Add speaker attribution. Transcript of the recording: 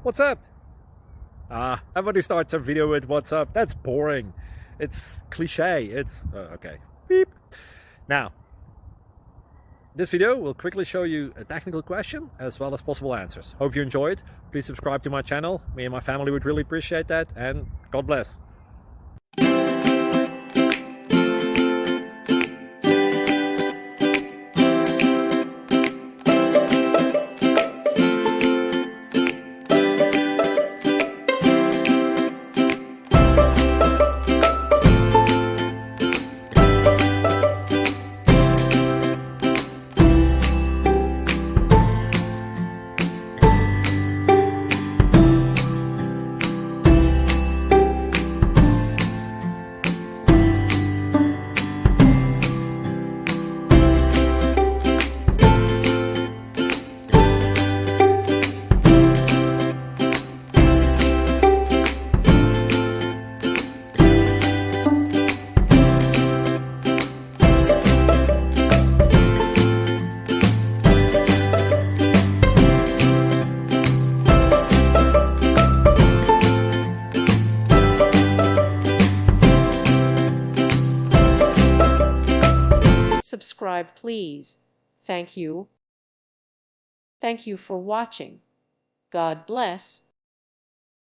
Speaker 1: What's up? Everybody starts a video with what's up. That's boring. It's cliche. It's okay. Beep. Now, this video will quickly show you a technical question as well as possible answers. Hope you enjoyed. Please subscribe to my channel. Me and my family would really appreciate that, and God bless.
Speaker 2: Subscribe, please. Thank you. Thank you for watching. God bless.